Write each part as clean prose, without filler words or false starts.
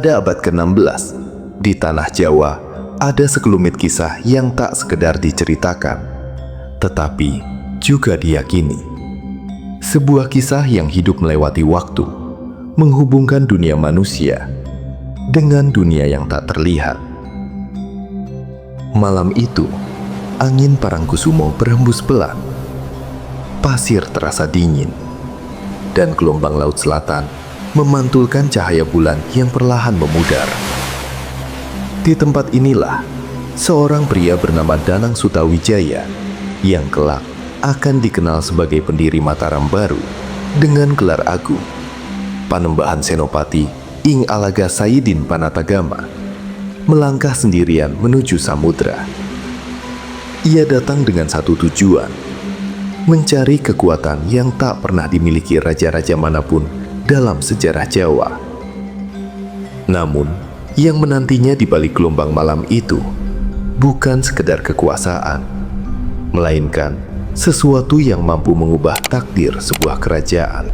Pada abad ke-16, di tanah Jawa ada sekelumit kisah yang tak sekedar diceritakan, tetapi juga diyakini. Sebuah kisah yang hidup melewati waktu, menghubungkan dunia manusia dengan dunia yang tak terlihat. Malam itu, angin Parangkusumo berhembus pelan. Pasir terasa dingin, dan gelombang laut selatan memantulkan cahaya bulan yang perlahan memudar. Di tempat inilah, seorang pria bernama Danang Sutawijaya yang kelak akan dikenal sebagai pendiri Mataram baru dengan gelar agung, Panembahan Senopati Ing Alaga Sayidin Panatagama, melangkah sendirian menuju samudra. Ia datang dengan satu tujuan, mencari kekuatan yang tak pernah dimiliki raja-raja manapun dalam sejarah Jawa. Namun, yang menantinya di balik gelombang malam itu bukan sekedar kekuasaan, melainkan sesuatu yang mampu mengubah takdir sebuah kerajaan.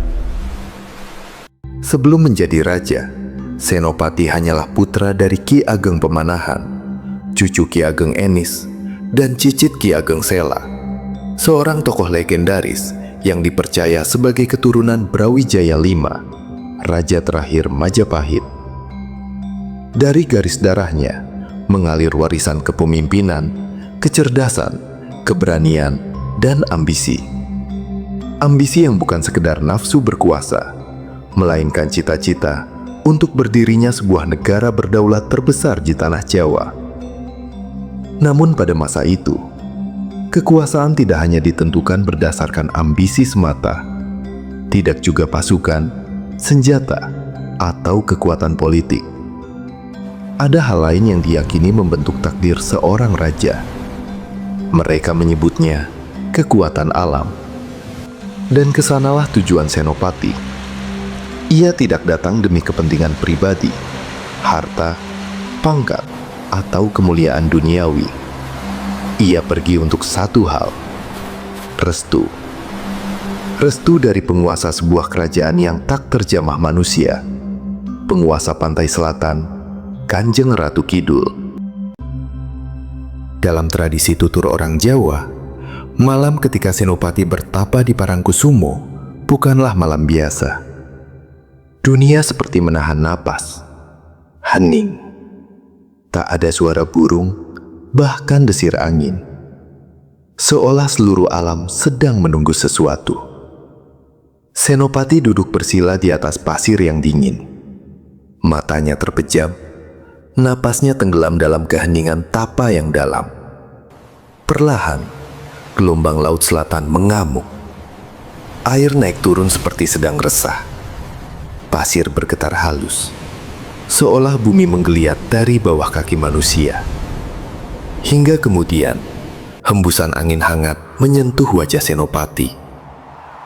Sebelum menjadi raja, Senopati hanyalah putra dari Ki Ageng Pemanahan, cucu Ki Ageng Enis, dan cicit Ki Ageng Sela, seorang tokoh legendaris yang dipercaya sebagai keturunan Brawijaya V, raja terakhir Majapahit. Dari garis darahnya mengalir warisan kepemimpinan, kecerdasan, keberanian, dan ambisi. Ambisi yang bukan sekedar nafsu berkuasa, melainkan cita-cita untuk berdirinya sebuah negara berdaulat terbesar di tanah Jawa. Namun pada masa itu, kekuasaan tidak hanya ditentukan berdasarkan ambisi semata, tidak juga pasukan, senjata, atau kekuatan politik. Ada hal lain yang diyakini membentuk takdir seorang raja. Mereka menyebutnya kekuatan alam. Dan kesanalah tujuan Senopati. Ia tidak datang demi kepentingan pribadi, harta, pangkat, atau kemuliaan duniawi. Ia pergi untuk satu hal, restu. Restu dari penguasa sebuah kerajaan yang tak terjamah manusia, penguasa pantai selatan, Kanjeng Ratu Kidul. Dalam tradisi tutur orang Jawa, malam ketika Senopati bertapa di Parangkusumo bukanlah malam biasa. Dunia seperti menahan napas, hening. Tak ada suara burung, bahkan desir angin. Seolah seluruh alam sedang menunggu sesuatu. Senopati duduk bersila di atas pasir yang dingin. Matanya terpejam, napasnya tenggelam dalam keheningan tapa yang dalam. Perlahan, gelombang laut selatan mengamuk. Air naik turun seperti sedang resah. Pasir bergetar halus, seolah bumi menggeliat dari bawah kaki manusia. Hingga kemudian, hembusan angin hangat menyentuh wajah Senopati.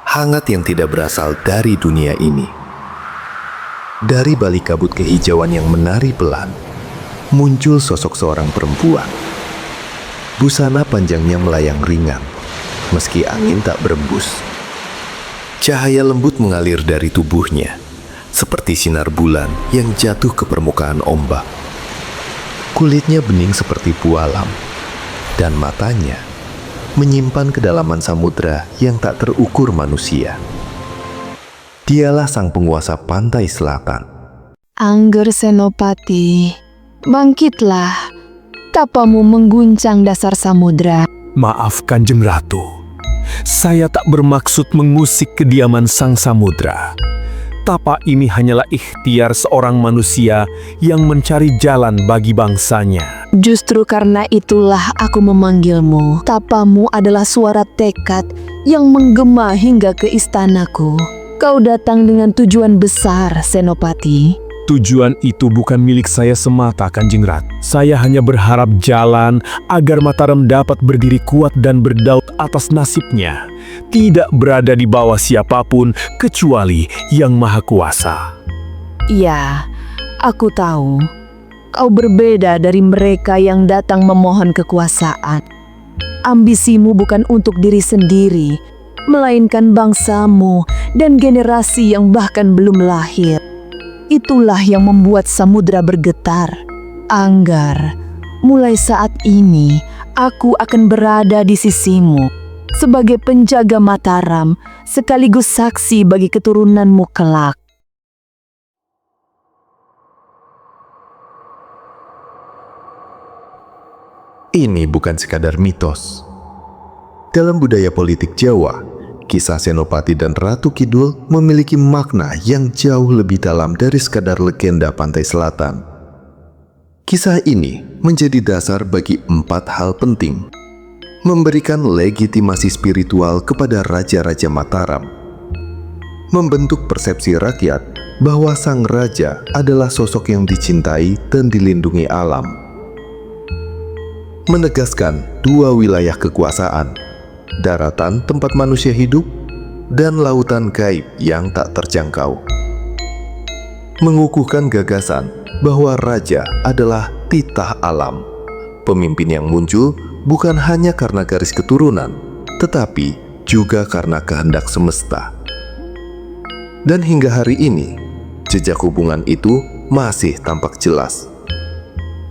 Hangat yang tidak berasal dari dunia ini. Dari balik kabut kehijauan yang menari pelan, muncul sosok seorang perempuan. Busana panjangnya melayang ringan, meski angin tak berembus. Cahaya lembut mengalir dari tubuhnya, seperti sinar bulan yang jatuh ke permukaan ombak. Kulitnya bening seperti pualam, dan matanya menyimpan kedalaman samudra yang tak terukur manusia. Dialah sang penguasa pantai selatan. Angger Senopati, bangkitlah. Tapamu mengguncang dasar samudra. Maaf Kanjeng Ratu, saya tak bermaksud mengusik kediaman sang samudra. Tapa ini hanyalah ikhtiar seorang manusia yang mencari jalan bagi bangsanya. Justru karena itulah aku memanggilmu. Tapamu adalah suara tekad yang menggema hingga ke istanaku. Kau datang dengan tujuan besar, Senopati. Tujuan itu bukan milik saya semata, Kanjeng Ratu. Saya hanya berharap jalan agar Mataram dapat berdiri kuat dan berdaulat atas nasibnya, tidak berada di bawah siapapun kecuali Yang Maha Kuasa. Ya, aku tahu. Kau berbeda dari mereka yang datang memohon kekuasaan. Ambisimu bukan untuk diri sendiri, melainkan bangsamu dan generasi yang bahkan belum lahir. itulah yang membuat samudra bergetar. Anggar, mulai saat ini aku akan berada di sisimu sebagai penjaga Mataram sekaligus saksi bagi keturunanmu kelak. Ini bukan sekadar mitos. Dalam budaya politik Jawa, kisah Senopati dan Ratu Kidul memiliki makna yang jauh lebih dalam dari sekadar legenda pantai selatan. Kisah ini menjadi dasar bagi 4 hal penting. Memberikan legitimasi spiritual kepada Raja-Raja Mataram. Membentuk persepsi rakyat bahwa sang raja adalah sosok yang dicintai dan dilindungi alam. Menegaskan 2 wilayah kekuasaan, daratan tempat manusia hidup, dan lautan gaib yang tak terjangkau. Mengukuhkan gagasan bahwa raja adalah titah alam, pemimpin yang muncul bukan hanya karena garis keturunan, tetapi juga karena kehendak semesta. Dan hingga hari ini, jejak hubungan itu masih tampak jelas.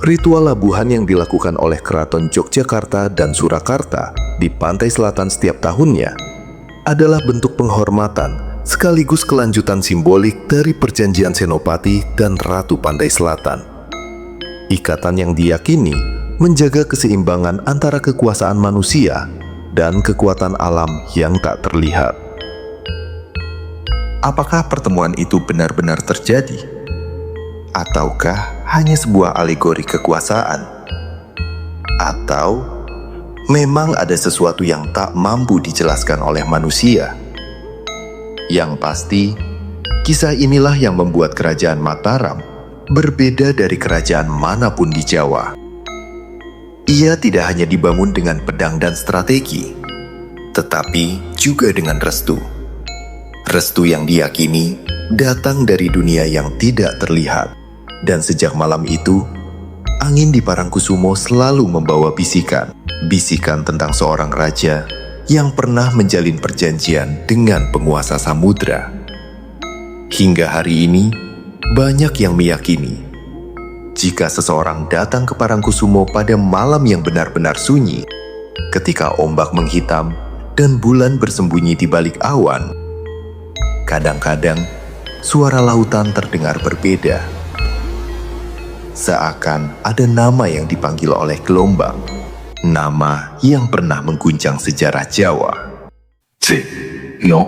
Ritual labuhan yang dilakukan oleh Keraton Yogyakarta dan Surakarta di pantai selatan setiap tahunnya adalah bentuk penghormatan sekaligus kelanjutan simbolik dari perjanjian Senopati dan Ratu Pantai Selatan. Ikatan yang diyakini menjaga keseimbangan antara kekuasaan manusia dan kekuatan alam yang tak terlihat. Apakah pertemuan itu benar-benar terjadi? Ataukah hanya sebuah alegori kekuasaan? Atau memang ada sesuatu yang tak mampu dijelaskan oleh manusia? Yang pasti, kisah inilah yang membuat kerajaan Mataram berbeda dari kerajaan manapun di Jawa. Ia tidak hanya dibangun dengan pedang dan strategi, tetapi juga dengan restu. Restu yang diyakini datang dari dunia yang tidak terlihat. Dan sejak malam itu, angin di Parangkusumo selalu membawa bisikan. Bisikan tentang seorang raja yang pernah menjalin perjanjian dengan penguasa samudra. Hingga hari ini, banyak yang meyakini jika seseorang datang ke Parangkusumo pada malam yang benar-benar sunyi, ketika ombak menghitam dan bulan bersembunyi di balik awan, kadang-kadang suara lautan terdengar berbeda. Seakan ada nama yang dipanggil oleh gelombang, nama yang pernah mengguncang sejarah Jawa. Yo